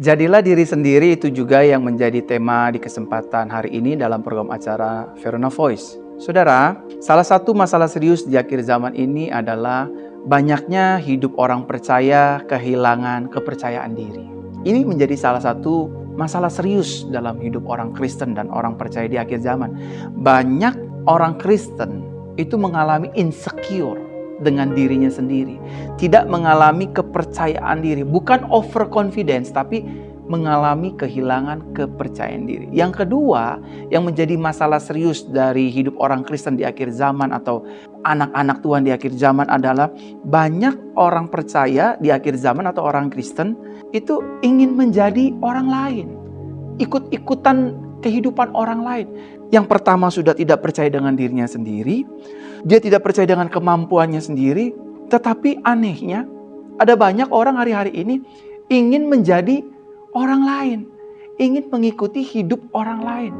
Jadilah diri sendiri, itu juga yang menjadi tema di kesempatan hari ini dalam program acara Verona Voice. Saudara, salah satu masalah serius di akhir zaman ini adalah banyaknya hidup orang percaya kehilangan kepercayaan diri. Ini menjadi salah satu masalah serius dalam hidup orang Kristen dan orang percaya di akhir zaman. Banyak orang Kristen itu mengalami insecure dengan dirinya sendiri, tidak mengalami kepercayaan diri, bukan overconfidence, tapi mengalami kehilangan kepercayaan diri. Yang kedua, yang menjadi masalah serius dari hidup orang Kristen di akhir zaman atau anak-anak Tuhan di akhir zaman adalah banyak orang percaya di akhir zaman atau orang Kristen itu ingin menjadi orang lain, ikut-ikutan kehidupan orang lain. Yang pertama sudah tidak percaya dengan dirinya sendiri, dia tidak percaya dengan kemampuannya sendiri, tetapi anehnya ada banyak orang hari-hari ini ingin menjadi orang lain, ingin mengikuti hidup orang lain.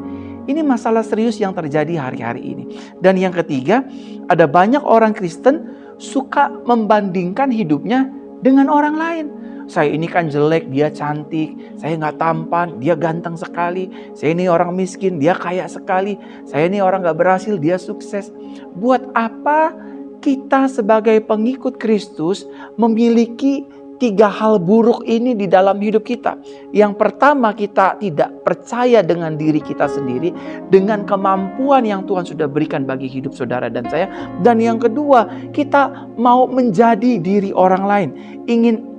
Ini masalah serius yang terjadi hari-hari ini. Dan yang ketiga, ada banyak orang Kristen suka membandingkan hidupnya dengan orang lain. Saya ini kan jelek, dia cantik. Saya nggak tampan, dia ganteng sekali. Saya ini orang miskin, dia kaya sekali. Saya ini orang nggak berhasil, dia sukses. Buat apa kita sebagai pengikut Kristus memiliki 3 hal buruk ini di dalam hidup kita? Yang pertama, kita tidak percaya dengan diri kita sendiri, dengan kemampuan yang Tuhan sudah berikan bagi hidup saudara dan saya. Dan yang kedua, kita mau menjadi diri orang lain. Ingin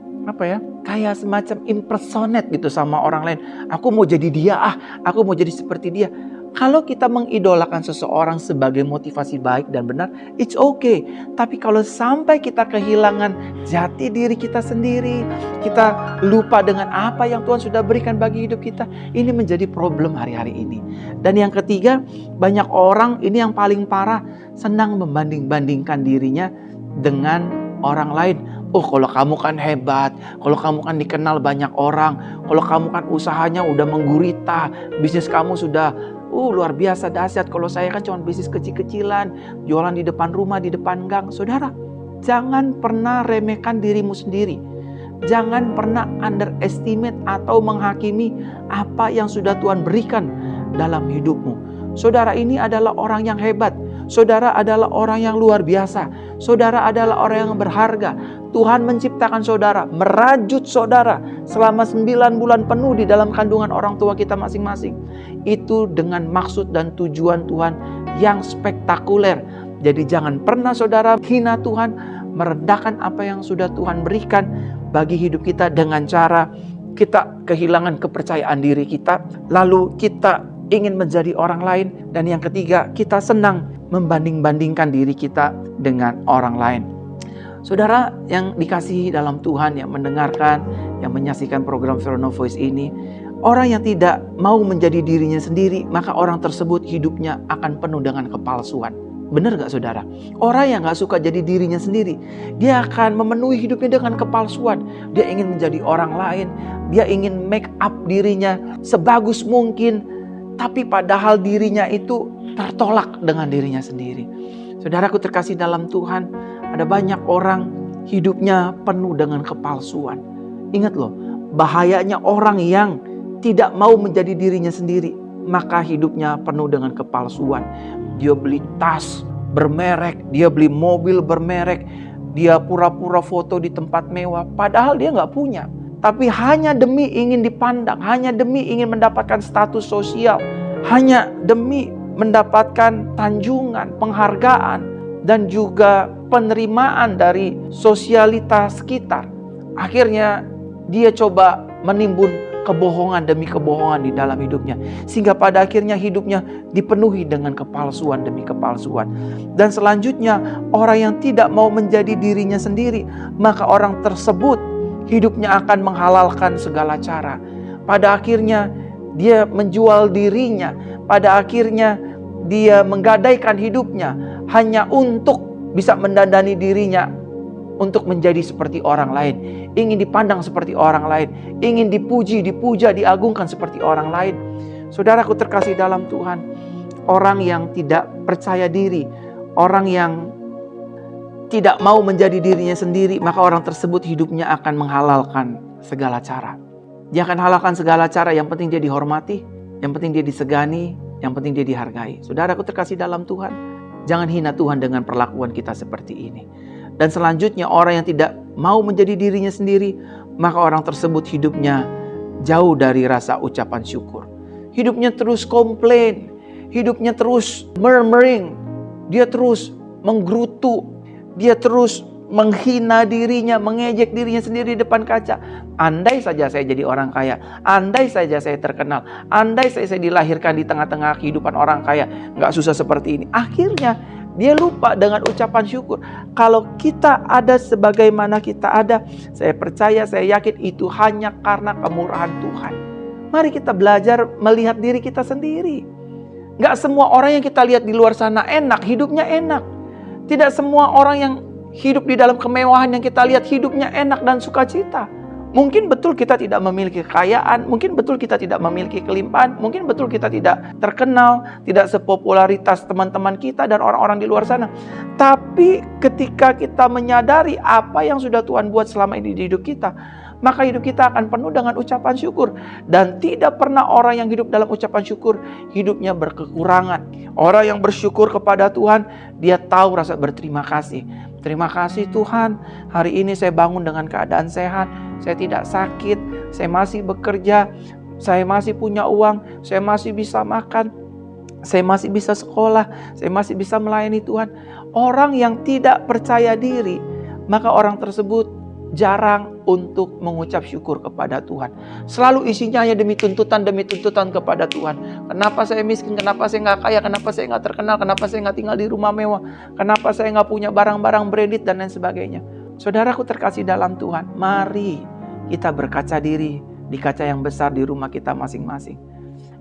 kayak semacam impersonate gitu sama orang lain. Aku mau jadi dia, aku mau jadi seperti dia. Kalau kita mengidolakan seseorang sebagai motivasi baik dan benar, it's okay. Tapi kalau sampai kita kehilangan jati diri kita sendiri, kita lupa dengan apa yang Tuhan sudah berikan bagi hidup kita, ini menjadi problem hari-hari ini. Dan yang ketiga, banyak orang, ini yang paling parah, senang membanding-bandingkan dirinya dengan orang lain. Oh, kalau kamu kan hebat, kalau kamu kan dikenal banyak orang, kalau kamu kan usahanya udah menggurita, bisnis kamu sudah luar biasa dahsyat. Kalau saya kan cuma bisnis kecil-kecilan, jualan di depan rumah, di depan gang. Saudara, jangan pernah remehkan dirimu sendiri. Jangan pernah underestimate atau menghakimi apa yang sudah Tuhan berikan dalam hidupmu. Saudara ini adalah orang yang hebat. Saudara adalah orang yang luar biasa. Saudara adalah orang yang berharga. Tuhan menciptakan saudara, merajut saudara selama 9 bulan penuh di dalam kandungan orang tua kita masing-masing. Itu dengan maksud dan tujuan Tuhan yang spektakuler. Jadi jangan pernah saudara hina Tuhan, merendahkan apa yang sudah Tuhan berikan bagi hidup kita dengan cara kita kehilangan kepercayaan diri kita, lalu kita ingin menjadi orang lain. Dan yang ketiga, kita senang membanding-bandingkan diri kita dengan orang lain. Saudara yang dikasihi dalam Tuhan, yang mendengarkan, yang menyaksikan program Verona Voice ini, orang yang tidak mau menjadi dirinya sendiri, maka orang tersebut hidupnya akan penuh dengan kepalsuan. Benar gak saudara? Orang yang gak suka jadi dirinya sendiri, dia akan memenuhi hidupnya dengan kepalsuan. Dia ingin menjadi orang lain, dia ingin make up dirinya sebagus mungkin, tapi padahal dirinya itu tertolak dengan dirinya sendiri. Saudaraku terkasih dalam Tuhan, ada banyak orang hidupnya penuh dengan kepalsuan. Ingat loh, bahayanya orang yang tidak mau menjadi dirinya sendiri, maka hidupnya penuh dengan kepalsuan. Dia beli tas bermerek, dia beli mobil bermerek, dia pura-pura foto di tempat mewah, padahal dia nggak punya. Tapi hanya demi ingin dipandang, hanya demi ingin mendapatkan status sosial, hanya demi mendapatkan tanjungan, penghargaan, dan juga penerimaan dari sosialitas sekitar. Akhirnya dia coba menimbun kebohongan demi kebohongan di dalam hidupnya, sehingga pada akhirnya hidupnya dipenuhi dengan kepalsuan demi kepalsuan. Dan selanjutnya, orang yang tidak mau menjadi dirinya sendiri, maka orang tersebut hidupnya akan menghalalkan segala cara. Pada akhirnya dia menjual dirinya, pada akhirnya dia menggadaikan hidupnya hanya untuk bisa mendandani dirinya untuk menjadi seperti orang lain, ingin dipandang seperti orang lain, ingin dipuji, dipuja, diagungkan seperti orang lain. Saudaraku terkasih dalam Tuhan, orang yang tidak percaya diri, orang yang tidak mau menjadi dirinya sendiri, maka orang tersebut hidupnya akan menghalalkan segala cara. Dia akan halalkan segala cara, yang penting dia dihormati, yang penting dia disegani, yang penting dia dihargai. Saudaraku terkasih dalam Tuhan, jangan hina Tuhan dengan perlakuan kita seperti ini. Dan selanjutnya, orang yang tidak mau menjadi dirinya sendiri, maka orang tersebut hidupnya jauh dari rasa ucapan syukur. Hidupnya terus komplain, hidupnya terus murmuring, dia terus menggerutu, dia terus menghina dirinya, mengejek dirinya sendiri di depan kaca. Andai saja saya jadi orang kaya, andai saja saya terkenal, andai saya dilahirkan di tengah-tengah kehidupan orang kaya, nggak susah seperti ini. Akhirnya dia lupa dengan ucapan syukur. Kalau kita ada sebagaimana kita ada, saya percaya, saya yakin itu hanya karena kemurahan Tuhan. Mari kita belajar melihat diri kita sendiri. Nggak semua orang yang kita lihat di luar sana enak, hidupnya enak. Tidak semua orang yang hidup di dalam kemewahan yang kita lihat hidupnya enak dan sukacita. Mungkin betul kita tidak memiliki kekayaan, mungkin betul kita tidak memiliki kelimpahan, mungkin betul kita tidak terkenal, tidak sepopularitas teman-teman kita dan orang-orang di luar sana. Tapi ketika kita menyadari apa yang sudah Tuhan buat selama ini di hidup kita, maka hidup kita akan penuh dengan ucapan syukur. Dan tidak pernah orang yang hidup dalam ucapan syukur, hidupnya berkekurangan. Orang yang bersyukur kepada Tuhan, dia tahu rasa berterima kasih. Terima kasih Tuhan, hari ini saya bangun dengan keadaan sehat, saya tidak sakit, saya masih bekerja, saya masih punya uang, saya masih bisa makan, saya masih bisa sekolah, saya masih bisa melayani Tuhan. Orang yang tidak percaya diri, maka orang tersebut jarang untuk mengucap syukur kepada Tuhan. Selalu isinya hanya demi tuntutan kepada Tuhan. Kenapa saya miskin? Kenapa saya nggak kaya? Kenapa saya nggak terkenal? Kenapa saya nggak tinggal di rumah mewah? Kenapa saya nggak punya barang-barang branded dan lain sebagainya? Saudaraku terkasih dalam Tuhan, mari kita berkaca diri di kaca yang besar di rumah kita masing-masing.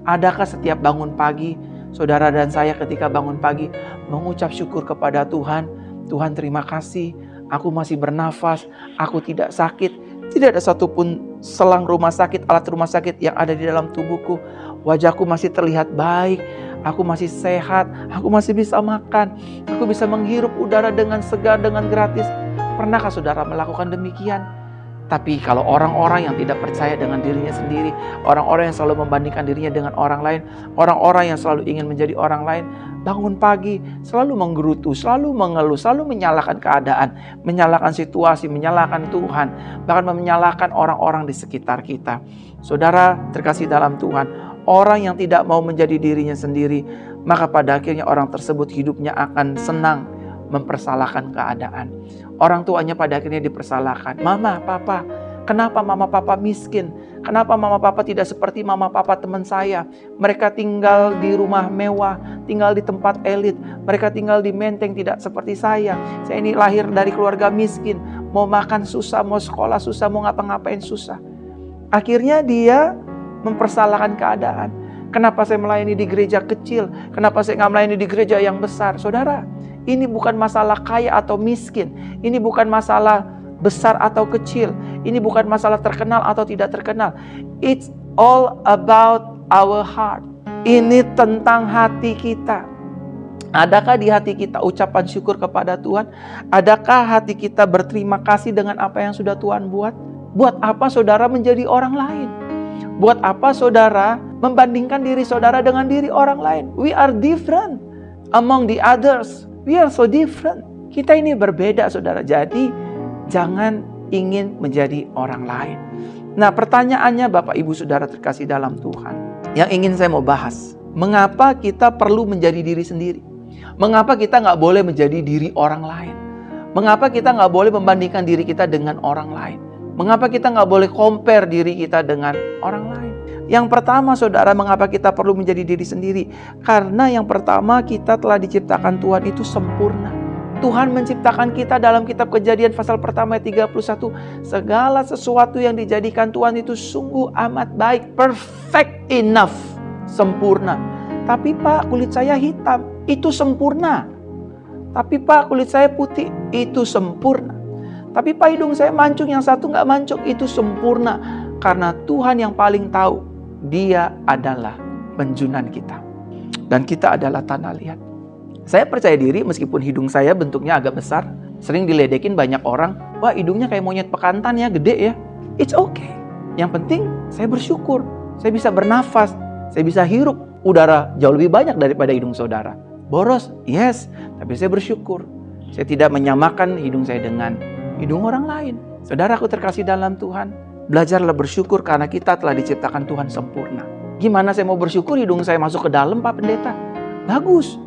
Adakah setiap bangun pagi, saudara dan saya ketika bangun pagi mengucap syukur kepada Tuhan? Tuhan terima kasih, aku masih bernafas, aku tidak sakit, tidak ada satupun selang rumah sakit, alat rumah sakit yang ada di dalam tubuhku. Wajahku masih terlihat baik, aku masih sehat, aku masih bisa makan, aku bisa menghirup udara dengan segar, dengan gratis. Pernahkah saudara melakukan demikian? Tapi kalau orang-orang yang tidak percaya dengan dirinya sendiri, orang-orang yang selalu membandingkan dirinya dengan orang lain, orang-orang yang selalu ingin menjadi orang lain, bangun pagi selalu menggerutu, selalu mengeluh, selalu menyalahkan keadaan, menyalahkan situasi, menyalahkan Tuhan, bahkan menyalahkan orang-orang di sekitar kita. Saudara terkasih dalam Tuhan, orang yang tidak mau menjadi dirinya sendiri, maka pada akhirnya orang tersebut hidupnya akan senang mempersalahkan keadaan. Orang tuanya pada akhirnya dipersalahkan. Mama, papa, kenapa mama papa miskin? Kenapa mama papa tidak seperti mama papa teman saya? Mereka tinggal di rumah mewah, tinggal di tempat elit. Mereka tinggal di menteng, tidak seperti saya. Saya ini lahir dari keluarga miskin. Mau makan susah, mau sekolah susah, mau ngapa-ngapain susah. Akhirnya dia mempersalahkan keadaan. Kenapa saya melayani di gereja kecil? Kenapa saya nggak melayani di gereja yang besar? Saudara, ini bukan masalah kaya atau miskin. Ini bukan masalah besar atau kecil. Ini bukan masalah terkenal atau tidak terkenal. It's all about our heart. Ini tentang hati kita. Adakah di hati kita ucapan syukur kepada Tuhan? Adakah hati kita berterima kasih dengan apa yang sudah Tuhan buat? Buat apa saudara menjadi orang lain? Buat apa saudara membandingkan diri saudara dengan diri orang lain? We are different among the others. We are so different. Kita ini berbeda saudara. Jadi jangan ingin menjadi orang lain. Nah pertanyaannya Bapak Ibu Saudara terkasih dalam Tuhan, yang ingin saya mau bahas, mengapa kita perlu menjadi diri sendiri? Mengapa kita nggak boleh menjadi diri orang lain? Mengapa kita nggak boleh membandingkan diri kita dengan orang lain? Mengapa kita nggak boleh compare diri kita dengan orang lain? Yang pertama saudara, mengapa kita perlu menjadi diri sendiri? Karena yang pertama, kita telah diciptakan Tuhan itu sempurna. Tuhan menciptakan kita dalam kitab Kejadian pasal pertama ayat 31. Segala sesuatu yang dijadikan Tuhan itu sungguh amat baik. Perfect enough. Sempurna. Tapi Pak, kulit saya hitam. Itu sempurna. Tapi Pak, kulit saya putih. Itu sempurna. Tapi Pak, hidung saya mancung, yang satu nggak mancung. Itu sempurna. Karena Tuhan yang paling tahu. Dia adalah penjunan kita. Dan kita adalah tanah liat. Saya percaya diri meskipun hidung saya bentuknya agak besar. Sering diledekin banyak orang. Wah, hidungnya kayak monyet pekantan ya, gede ya. It's okay. Yang penting saya bersyukur. Saya bisa bernafas, saya bisa hirup udara jauh lebih banyak daripada hidung saudara. Boros, yes, tapi saya bersyukur. Saya tidak menyamakan hidung saya dengan hidung orang lain. Saudaraku terkasih dalam Tuhan, belajarlah bersyukur karena kita telah diciptakan Tuhan sempurna. Gimana saya mau bersyukur hidung saya masuk ke dalam, Pak Pendeta? Bagus.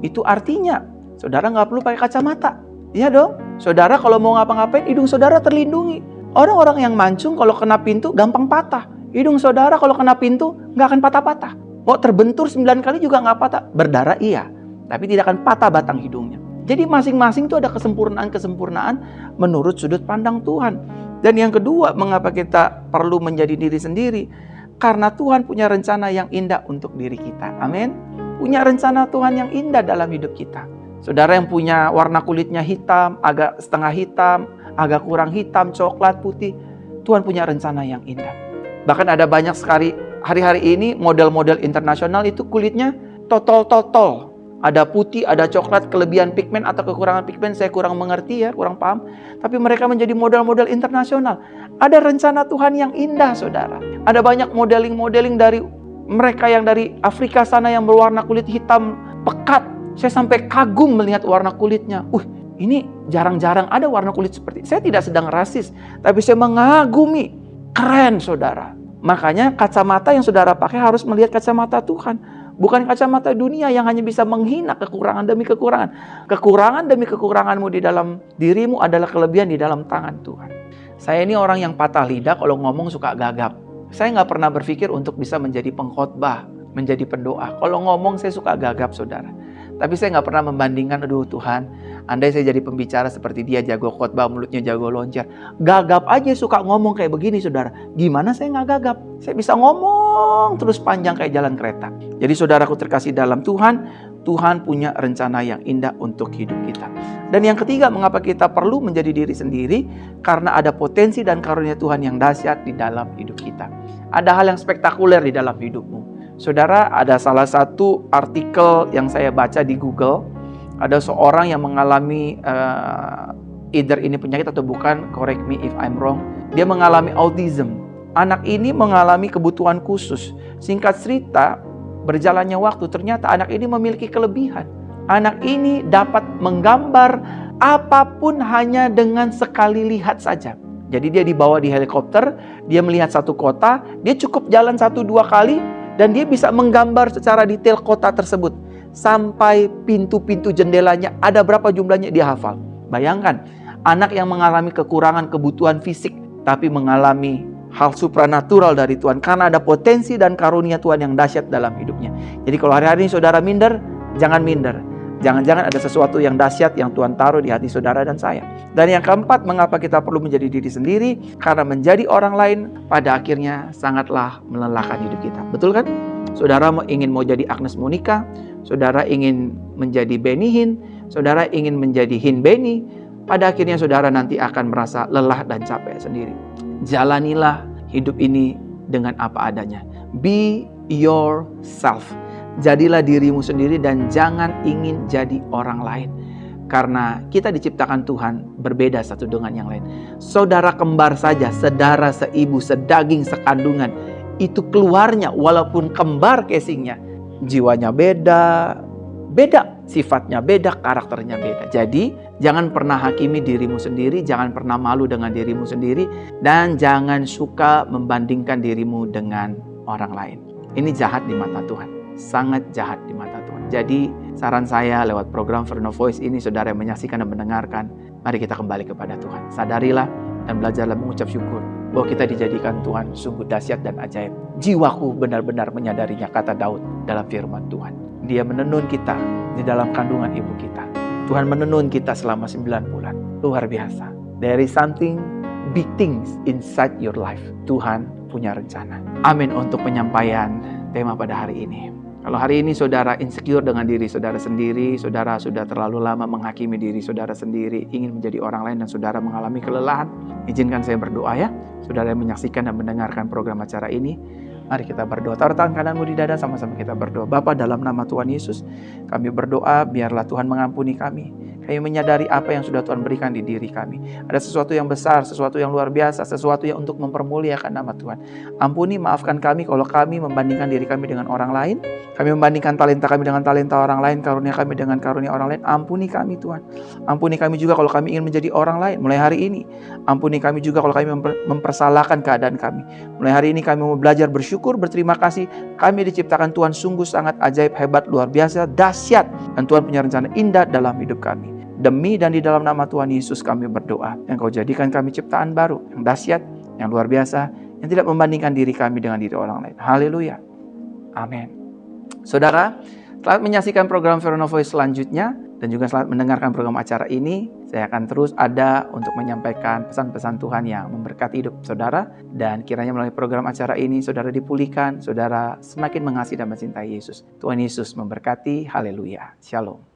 Itu artinya saudara nggak perlu pakai kacamata. Iya dong. Saudara kalau mau ngapa-ngapain, hidung saudara terlindungi. Orang-orang yang mancung kalau kena pintu gampang patah. Hidung saudara kalau kena pintu nggak akan patah-patah. Mau terbentur 9 kali juga nggak patah. Berdarah iya, tapi tidak akan patah batang hidungnya. Jadi masing-masing itu ada kesempurnaan-kesempurnaan menurut sudut pandang Tuhan. Dan yang kedua, mengapa kita perlu menjadi diri sendiri? Karena Tuhan punya rencana yang indah untuk diri kita. Amin. Punya rencana Tuhan yang indah dalam hidup kita. Saudara yang punya warna kulitnya hitam, agak setengah hitam, agak kurang hitam, coklat, putih, Tuhan punya rencana yang indah. Bahkan ada banyak sekali hari-hari ini model-model internasional itu kulitnya totol-totol. Ada putih, ada coklat, kelebihan pigmen atau kekurangan pigmen, saya kurang mengerti ya, kurang paham. Tapi mereka menjadi model-model internasional. Ada rencana Tuhan yang indah, saudara. Ada banyak modeling-modeling dari mereka yang dari Afrika sana yang berwarna kulit hitam pekat. Saya sampai kagum melihat warna kulitnya. Ini jarang-jarang ada warna kulit seperti ini. Saya tidak sedang rasis, tapi saya mengagumi. Keren, saudara. Makanya kacamata yang saudara pakai harus melihat kacamata Tuhan. Bukan kacamata dunia yang hanya bisa menghina kekurangan demi kekurangan. Kekurangan demi kekuranganmu di dalam dirimu adalah kelebihan di dalam tangan Tuhan. Saya ini orang yang patah lidah, kalau ngomong suka gagap. Saya nggak pernah berpikir untuk bisa menjadi pengkhotbah, menjadi pendoa. Kalau ngomong saya suka gagap, saudara. Tapi saya nggak pernah membandingkan, aduh Tuhan, andai saya jadi pembicara seperti dia, jago khotbah, mulutnya jago loncat. Gagap aja suka ngomong kayak begini, saudara. Gimana saya nggak gagap? Saya bisa ngomong terus panjang kayak jalan kereta. Jadi saudaraku terkasih dalam Tuhan, Tuhan punya rencana yang indah untuk hidup kita. Dan yang ketiga, mengapa kita perlu menjadi diri sendiri? Karena ada potensi dan karunia Tuhan yang dahsyat di dalam hidup kita. Ada hal yang spektakuler di dalam hidupmu. Saudara, ada salah satu artikel yang saya baca di Google. Ada seorang yang mengalami either ini penyakit atau bukan, correct me if I'm wrong. Dia mengalami autism. Anak ini mengalami kebutuhan khusus. Singkat cerita, berjalannya waktu, ternyata anak ini memiliki kelebihan. Anak ini dapat menggambar apapun hanya dengan sekali lihat saja. Jadi dia dibawa di helikopter, dia melihat satu kota, dia cukup jalan 1-2 kali, dan dia bisa menggambar secara detail kota tersebut. Sampai pintu-pintu jendelanya, ada berapa jumlahnya dia hafal. Bayangkan, anak yang mengalami kekurangan kebutuhan fisik, tapi mengalami hal supranatural dari Tuhan. Karena ada potensi dan karunia Tuhan yang dahsyat dalam hidupnya. Jadi kalau hari-hari ini saudara minder, jangan minder. Jangan-jangan ada sesuatu yang dahsyat yang Tuhan taruh di hati saudara dan saya. Dan yang keempat, mengapa kita perlu menjadi diri sendiri? Karena menjadi orang lain pada akhirnya sangatlah melelahkan hidup kita. Betul kan? Saudara ingin mau jadi Agnes Monica, saudara ingin menjadi Benny Hinn, saudara ingin menjadi Hinn Benny, pada akhirnya saudara nanti akan merasa lelah dan capek sendiri. Jalanilah hidup ini dengan apa adanya. Be yourself. Jadilah dirimu sendiri dan jangan ingin jadi orang lain. Karena kita diciptakan Tuhan berbeda satu dengan yang lain. Saudara kembar saja, sedara seibu, sedaging sekandungan, itu keluarnya walaupun kembar casingnya, jiwanya beda, sifatnya beda, karakternya beda. Jadi jangan pernah hakimi dirimu sendiri, jangan pernah malu dengan dirimu sendiri, dan jangan suka membandingkan dirimu dengan orang lain. Ini jahat di mata Tuhan. Sangat jahat di mata Tuhan. Jadi saran saya lewat program Verno Voice ini, saudara yang menyaksikan dan mendengarkan, mari kita kembali kepada Tuhan. Sadarilah dan belajarlah mengucap syukur bahwa kita dijadikan Tuhan sungguh dahsyat dan ajaib. Jiwaku benar-benar menyadarinya, kata Daud dalam firman Tuhan. Dia menenun kita di dalam kandungan ibu kita. Tuhan menenun kita selama 9 bulan. Luar biasa. There is something big things inside your life. Tuhan punya rencana. Amin untuk penyampaian tema pada hari ini. Kalau hari ini saudara insecure dengan diri saudara sendiri, saudara sudah terlalu lama menghakimi diri saudara sendiri, ingin menjadi orang lain dan saudara mengalami kelelahan, izinkan saya berdoa ya. Saudara yang menyaksikan dan mendengarkan program acara ini, mari kita berdoa. Taruh tangan kananmu di dada, sama-sama kita berdoa. Bapa, dalam nama Tuhan Yesus, kami berdoa biarlah Tuhan mengampuni kami. Kami menyadari apa yang sudah Tuhan berikan di diri kami. Ada sesuatu yang besar, sesuatu yang luar biasa, sesuatu yang untuk mempermuliakan nama Tuhan. Ampuni, maafkan kami kalau kami membandingkan diri kami dengan orang lain. Kami membandingkan talenta kami dengan talenta orang lain, karunia kami dengan karunia orang lain. Ampuni kami Tuhan. Ampuni kami juga kalau kami ingin menjadi orang lain mulai hari ini. Ampuni kami juga kalau kami mempersalahkan keadaan kami. Mulai hari ini kami mau belajar bersyukur, berterima kasih. Kami diciptakan Tuhan sungguh sangat ajaib, hebat, luar biasa, dahsyat. Dan Tuhan punya rencana indah dalam hidup kami. Demi dan di dalam nama Tuhan Yesus kami berdoa. Yang Kau jadikan kami ciptaan baru, yang dahsyat, yang luar biasa, yang tidak membandingkan diri kami dengan diri orang lain. Haleluya. Amin. Saudara, selamat menyaksikan program Verona Voice selanjutnya. Dan juga selamat mendengarkan program acara ini. Saya akan terus ada untuk menyampaikan pesan-pesan Tuhan yang memberkati hidup saudara. Dan kiranya melalui program acara ini, saudara dipulihkan, saudara semakin mengasihi dan mencintai Yesus. Tuhan Yesus memberkati. Haleluya. Shalom.